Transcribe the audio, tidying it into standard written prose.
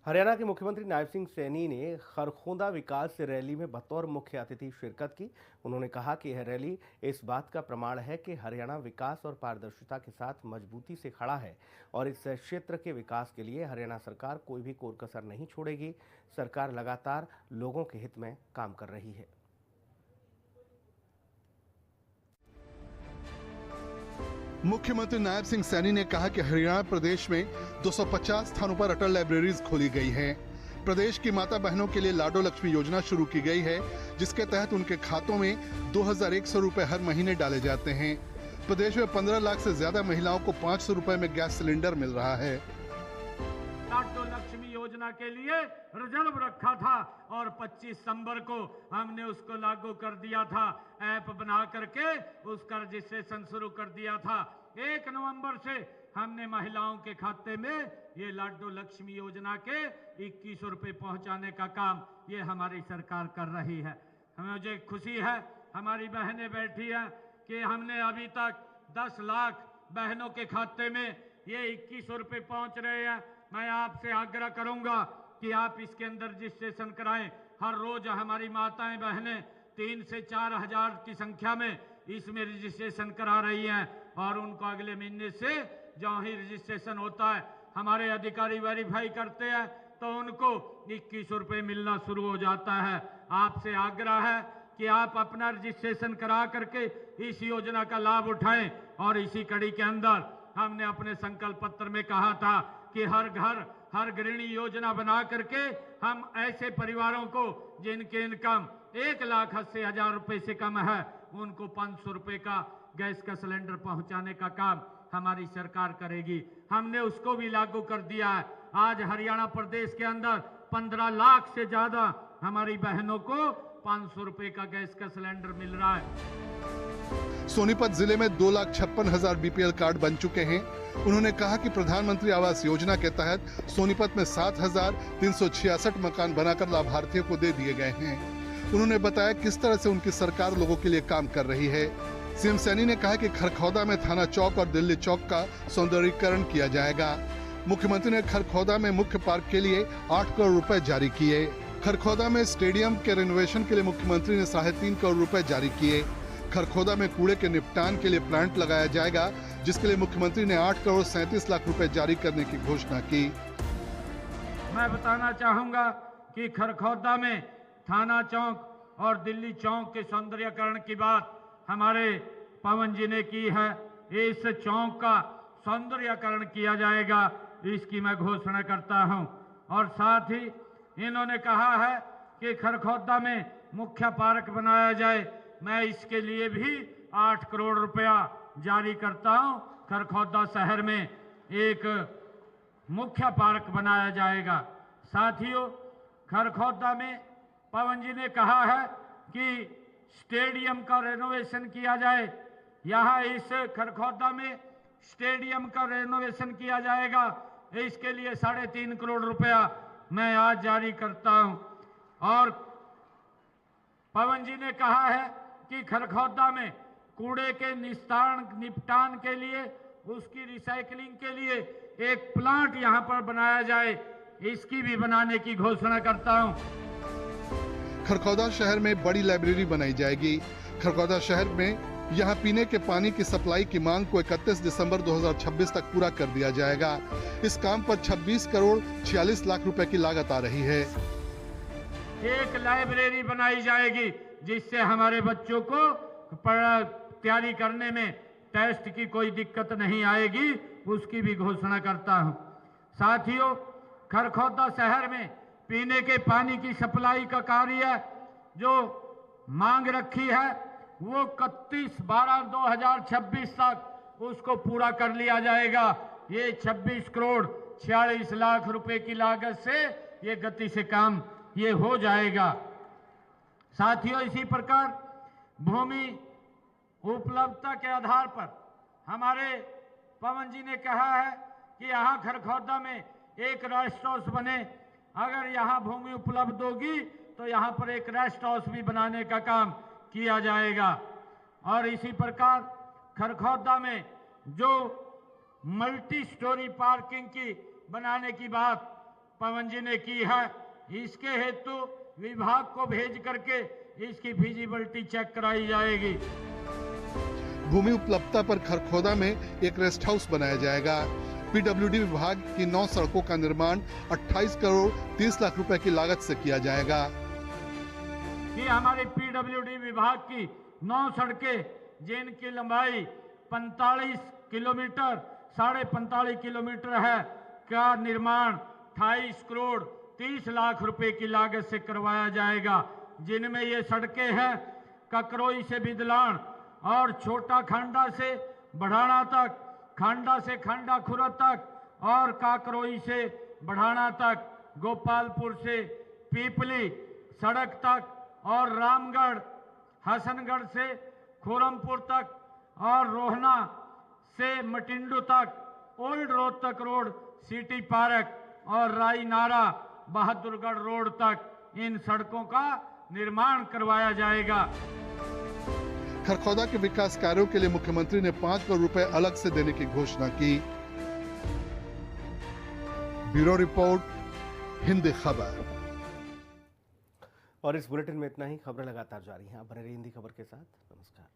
हरियाणा के मुख्यमंत्री नायब सिंह सैनी ने खरखोदा विकास रैली में बतौर मुख्य अतिथि शिरकत की। उन्होंने कहा कि यह रैली इस बात का प्रमाण है कि हरियाणा विकास और पारदर्शिता के साथ मजबूती से खड़ा है और इस क्षेत्र के विकास के लिए हरियाणा सरकार कोई भी कोर कसर नहीं छोड़ेगी। सरकार लगातार लोगों के हित में काम कर रही है। मुख्यमंत्री नायब सिंह सैनी ने कहा कि हरियाणा प्रदेश में 250 स्थानों पर अटल लाइब्रेरीज खोली गई हैं। प्रदेश की माता बहनों के लिए लाडो लक्ष्मी योजना शुरू की गई है, जिसके तहत उनके खातों में 2100 रुपए हर महीने डाले जाते हैं। प्रदेश में 15 लाख से ज्यादा महिलाओं को 500 रुपए में गैस सिलेंडर मिल रहा है। लाडो लक्ष्मी योजना के लिए रिजर्व रखा था और 25 सितंबर को हमने उसको लागू कर दिया था। ऐप बना करके उसका रजिस्ट्रेशन शुरू कर दिया था। 1 नवंबर से हमने महिलाओं के खाते में ये लाडो लक्ष्मी योजना के 2100 रुपए पहुंचाने का काम ये हमारी सरकार कर रही है। मुझे खुशी है, हमारी बहनें बैठी हैं कि हमने अभी तक 10 लाख बहनों के खाते में ये 2100 रुपए पहुंच रहे हैं। मैं आपसे आग्रह करूंगा कि आप इसके अंदर रजिस्ट्रेशन कराएं। हर रोज हमारी माताएं बहनें 3 से 4 हजार की संख्या में इसमें रजिस्ट्रेशन करा रही हैं और उनको अगले महीने से जो ही रजिस्ट्रेशन होता है हमारे अधिकारी वेरीफाई करते हैं तो उनको 2100 रुपए मिलना शुरू हो जाता है। आपसे आग्रह है कि आप अपना रजिस्ट्रेशन करा करके इस योजना का लाभ उठाएं। और इसी कड़ी के अंदर हमने अपने संकल्प पत्र में कहा था कि हर घर हर गृहिणी योजना बना करके हम ऐसे परिवारों को जिनके इनकम 1,80,000 रुपए से कम है उनको 500 रुपए का गैस का सिलेंडर पहुंचाने का काम हमारी सरकार करेगी। हमने उसको भी लागू कर दिया है। आज हरियाणा प्रदेश के अंदर 15 लाख से ज्यादा हमारी बहनों को 500 रुपए का गैस का सिलेंडर मिल रहा है। सोनीपत जिले में 2,56,000 बीपीएल कार्ड बन चुके हैं। उन्होंने कहा कि प्रधानमंत्री आवास योजना के तहत सोनीपत में 7,366 मकान बनाकर लाभार्थियों को दे दिए गए हैं। उन्होंने बताया किस तरह से उनकी सरकार लोगों के लिए काम कर रही है। सीएम सैनी ने कहा कि खरखौदा में थाना चौक और दिल्ली चौक का सौंदर्यीकरण किया जाएगा। मुख्यमंत्री ने खरखौदा में मुख्य पार्क के लिए 8 करोड़ रुपए जारी किए। खरखौदा में स्टेडियम के रिनोवेशन के लिए मुख्यमंत्री ने 3.5 करोड़ रुपए जारी किए। खरखौदा में कूड़े के निपटान के लिए प्लांट लगाया जाएगा, जिसके लिए मुख्यमंत्री ने 8 करोड़ 37 लाख रुपए जारी करने की घोषणा की। मैं बताना चाहूंगा कि खरखौदा में थाना चौक और दिल्ली चौक के सौंदर्यीकरण की बात हमारे पवन जी ने की है। इस चौक का सौंदर्यीकरण किया जाएगा, इसकी मैं घोषणा करता हूं। और साथ ही इन्होंने कहा है कि खरखौदा में मुख्य पार्क बनाया जाए। मैं इसके लिए भी 8 करोड़ रुपया जारी करता हूं। खरखौदा शहर में एक मुख्य पार्क बनाया जाएगा। साथियों, खरखौदा में पवन जी ने कहा है कि स्टेडियम का रेनोवेशन किया जाए। यहाँ इस खरखौदा में स्टेडियम का रेनोवेशन किया जाएगा। इसके लिए 3.5 करोड़ रुपया मैं आज जारी करता हूं। और पवन जी ने कहा है कि खरखौदा में कूड़े के निपटान के लिए उसकी रिसाइकलिंग के लिए एक प्लांट यहां पर बनाया जाए, इसकी भी बनाने की घोषणा करता हूं। खरखौदा शहर में बड़ी लाइब्रेरी बनाई जाएगी। खरखौदा शहर में यहां पीने के पानी की सप्लाई की मांग को 31 दिसंबर 2026 तक पूरा कर दिया जाएगा। इस काम पर 26 करोड़ 46 लाख रुपए की लागत आ रही है। एक लाइब्रेरी बनाई जाएगी जिससे हमारे बच्चों को तैयारी करने में टेस्ट की कोई दिक्कत नहीं आएगी, उसकी भी घोषणा करता हूं। साथियों, खरखौदा शहर में पीने के पानी की सप्लाई का कार्य जो मांग रखी है वो 31/12/2026 तक उसको पूरा कर लिया जाएगा। ये 26 करोड़ 46 लाख रुपए की लागत से ये गति से काम ये हो जाएगा। साथियों, इसी प्रकार भूमि उपलब्धता के आधार पर हमारे पवन जी ने कहा है कि यहाँ खरखौदा में एक रेस्ट हाउस बने। अगर यहाँ भूमि उपलब्ध होगी तो यहाँ पर एक रेस्ट हाउस भी बनाने का काम किया जाएगा। और इसी प्रकार खरखौदा में जो मल्टी स्टोरी पार्किंग की बनाने की बात पवन जी ने की है। इसके हेतु विभाग को भेज करके इसकी फिजिबिलिटी चेक कराई जाएगी। भूमि उपलब्धता पर खरखोदा में एक रेस्ट हाउस बनाया जाएगा। पीडब्ल्यूडी विभाग की 9 सड़कों का निर्माण 28 करोड़ 30 लाख रुपए की लागत से किया जाएगा। कि हमारे पीडब्ल्यूडी विभाग की 9 सड़कें जिनकी लंबाई 45 किलोमीटर 45.5 किलोमीटर है का निर्माण 28 करोड़ 30 लाख रुपए की लागत से करवाया जाएगा। जिनमें ये सड़कें हैं ककरोई से बिदलान और छोटा खांडा से बढ़ाना तक, खांडा से खांडा खुरद तक और काकरोई से बढ़ाना तक, गोपालपुर से पीपली सड़क तक और रामगढ़ हसनगढ़ से खोरमपुर तक और रोहना से मटिंडू तक, old Rohtak road city park और राई नारा बहादुरगढ़ रोड तक इन सड़कों का निर्माण करवाया जाएगा। खरखौदा के विकास कार्यों के लिए मुख्यमंत्री ने 5 करोड़ रुपए अलग से देने की घोषणा की। ब्यूरो रिपोर्ट, हिंदी खबर। और इस बुलेटिन में इतना ही। खबरें लगातार जारी हैं। आप बने रहिए हिंदी खबर के साथ। नमस्कार।